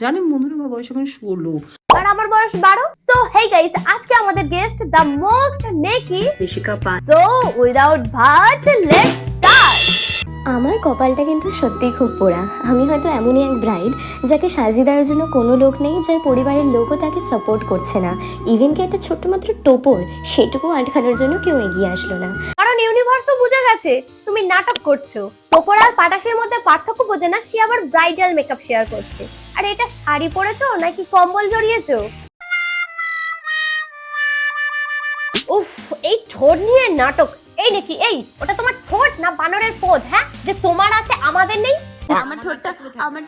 জানেন বন্ধুরা, আমার বয়স এখন 16 আর আমার বয়স 12। সো হেই গাইস, আজকে আমাদের গেস্ট দ্য মোস্ট নেকি ঋষিকা পান। So without but let's start. আমার কপালটা কিন্তু সত্যিই খুব পোড়া। আমি হয়তো এমনই এক ব্রাইড যাকে সাজিয়ে দেওয়ার জন্য কোনো লোক নেই, যার পরিবারের লোকও তাকে সাপোর্ট করছে না। ইভেন কি একটা ছোট্ট মাত্র টোপর সেটুকু আটকানোর জন্য কেউ এগিয়ে আসলো না। কারণ ইউনিভার্সও বুঝে গেছে তুমি নাটক করছো। টোপর আর পাটাশের মধ্যে পার্থক্য বোঝে না, সে আবার ব্রাইডাল মেকআপ শেয়ার করছে। আর এটা শাড়ি পরেছো নাকি কম্বল জড়িয়েছো? উফ, এই ঠোঁট নিয়ে নাটক। এই নাকি এই ওটা তোমার ঠোঁট না বানরের পদ? হ্যাঁ, যে তোমার আছে আমাদের নেই। আমার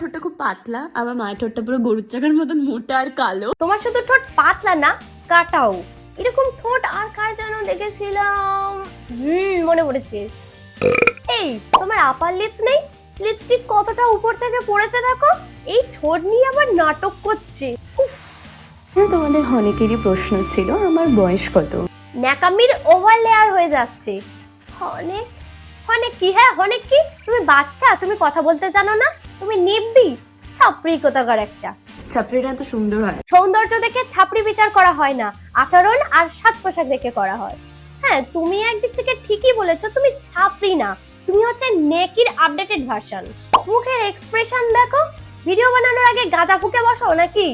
ঠোঁটটা খুব পাতলা, আমার মায়ের ঠোঁটটা পুরো গরুর চাকার মতন মোটা আর কালো। তোমার শুধু ঠোঁট পাতলা না, কাটাও। এরকম ঠোঁট আর কার যেন দেখেছিলাম, মনে পড়েছে। এই তোমার আপার লিপস নেই? লিপস্টিক কতটা উপর থেকে পড়েছে দেখো। এই ঠোঁট নিয়ে আবার নাটক করছে। তোমাদের অনেকেরই প্রশ্ন ছিল আমার বয়স কত। ন্যাকামির ওভার লেয়ার হয়ে যাচ্ছে। অনেক অনেক কি? হ্যাঁ অনেক কি? তুমি বাচ্চা, তুমি কথা বলতে জানো না? তুমি নিব্বি ছাপড়ি কোথাকার একটা। চাপড়িটা এত সুন্দর হয়। সৌন্দর্য দেখে ছাপড়ি বিচার করা হয় না, আচরণ আর সাজ পোশাক দেখে করা হয়। হ্যাঁ, তুমি একদিক থেকে ঠিকই বলেছো, তুমি ছাপড়ি না, তুমি হচ্ছে নেকির আপডেটেড ভার্সন। মুখের এক্সপ্রেশন দেখো। ভিডিও বানানোর আগে গাঁজা ফুকে বসো নাকি?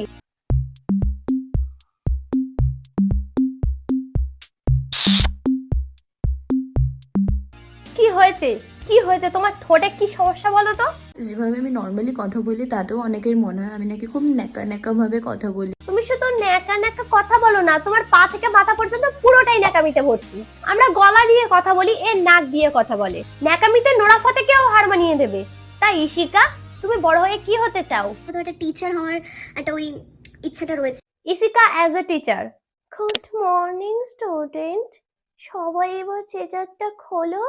কি হয়েছে? কি হয়েছে তোমার ঠোঁটে? কি সমস্যা বলো তো? যেভাবে আমি নর্মালি কথা বলি তাতেও অনেকের মনে হয় আমি নাকি খুব ন্যাকা ন্যাকা ভাবে কথা বলি। তুমি শুধু ন্যাকা ন্যাকা কথা বলো না, তোমার পা থেকে মাথা পর্যন্ত পুরোটাই ন্যাকামিতে ভর্তি। আমরা গলা দিয়ে কথা বলি, এ নাক দিয়ে কথা বলে। ন্যাকামিতে নোরা ফতেকেও হার মানিয়ে দেবে। তাই ইশিকা, তুমি বড় হয়ে কি হতে চাও? তো একটা টিচার হওয়ার একটা ওই ইচ্ছাটা রয়েছে। Ishika as a teacher. Good morning student, সবাই এবার চেজারটা খোলো।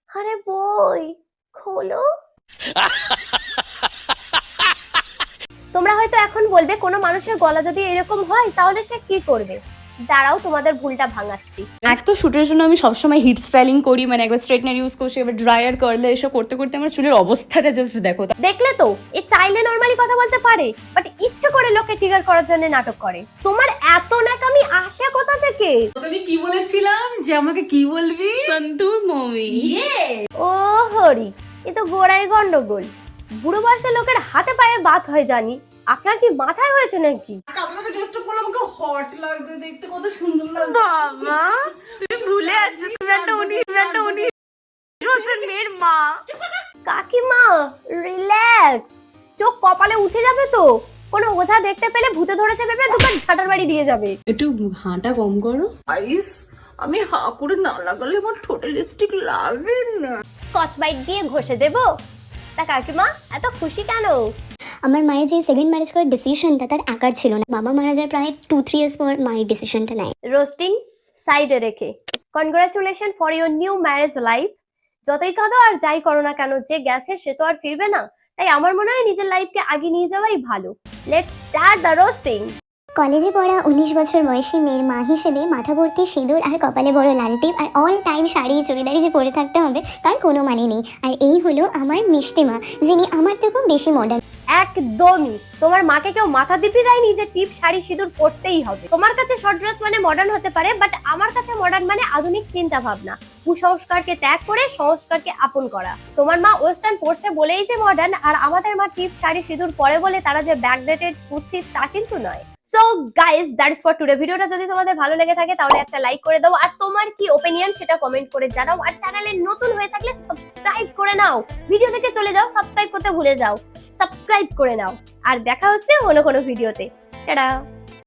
আরে বই খোলো। তোমরা হয়তো এখন বলবে কোনো মানুষের গলা যদি এরকম হয় তাহলে সে কি করবে। দাঁড়াও, তোমাদের ভুলটা ভাঙাচ্ছি। এক তো শুটের জন্য আমি সবসময় হিট স্টাইলিং করি, মানে একবার স্ট্রেটনার ইউজ করছি, এবার ড্রায়ার করলে এসব করতে করতে আমার চুলের অবস্থাটা জাস্ট দেখো। দেখলে তো, এ চাইলে নরমালি কথা বলতে পারে, বাট ইচ্ছে করে লোকে ট্রিগার করার জন্য নাটক করে। তোমার এত নাকামি আসে কোথা থেকে? আমি কি বলেছিলাম যে আমাকে কি বলবি? সন্তুর মমি। ও হরি, এ তো গোড়ায় গন্ডগোল। বুড়ো বয়সের লোকের হাতে পায়ে বাত হয় জানি, আপনার কি মাথায় হয়েছে নাকি? আপনাকে টেস্ট করলে আমাকে হট লাগবে, দেখতে কত সুন্দর লাগবে। বাবা তুমি ভুলে যাচ্ছ, তুমি একটা 19 বছর মেয়ের মা। কাকিমা রিল্যাক্স, চোখ কপালে উঠে যাবে তো। কোনো ওঝা দেখতে পেলে ভূতে ধরেছে ভেবে দুবার ঝাঁটার বাড়ি দিয়ে যাবে। একটু হাঁটা কম করো। আইস, আমি হা করে না লাগালে আমার ঠোঁটে লিপস্টিক লাগে না। স্কচ বাইট দিয়ে ঘষে দেবো। তা কাকিমা এত খুশি কেন? আমার মায়ের যে সেকেন্ড ম্যারেজ করার ডিসিশনটা তার একার ছিল না। বাবা মারা যায় প্রায় 2-3 ইয়ার্স পর মায়ের ডিসিশনটা নেয়। রোস্টিং সাইডে রেখে congratulation for your new marriage life. যতই কাঁদো আর যাই করো না কেন, যে গেছে সে তো আর ফিরবে না। তাই আমার মনে হয় নিজের লাইফকে আগে নিয়ে যাওয়াই ভালো। Let's start the roasting. কলেজে পড়া 19 বছর বয়সী মেয়ের মা হিসেবে মাথা ভর্তি সিঁদুর আর কপালে বড় লাল টিপ আর অল টাইম শাড়ি চুড়িদারি যে পরে থাকতে হবে তার কোনো মানে নেই। আর এই হলো আমার মিষ্টি মা, যিনি আমার থেকেও বেশি মডার্ন। একদমই, তোমার মাকে কেউ মাথা দিপি দেয়নি যে টিপ শাড়ি সিঁদুর পরতেই হবে। তোমার কাছে শর্ট ড্রেস মানে মডার্ন হতে পারে, বাট আমার কাছে মডার্ন মানে আধুনিক চিন্তা ভাবনা, কুসংস্কারকে ত্যাগ করে সংস্কারকে আপন করা। তোমার মা ওয়েস্টার্ন পরছে বলেই যে মডার্ন, আর আমাদের মা টিপ শাড়ি সিঁদুর পরে বলে তারা যে ব্যাকডেটেড কুৎসিত, তা কিন্তু নয়। So guys, that's for today. ভিডিওটা যদি তোমাদের ভালো লেগে থাকে তাহলে একটা লাইক করে দাও, আর তোমার কি ওপিনিয়ন সেটা কমেন্ট করে জানাও। আর চ্যানেলে নতুন হয়ে থাকলে সাবস্ক্রাইব করে নাও। ভিডিও থেকে চলে যাও, সাবস্ক্রাইব করতে ভুলে যাও, সাবস্ক্রাইব করে নাও। আর দেখা হচ্ছে অন্য কোনো ভিডিওতে। টাটা।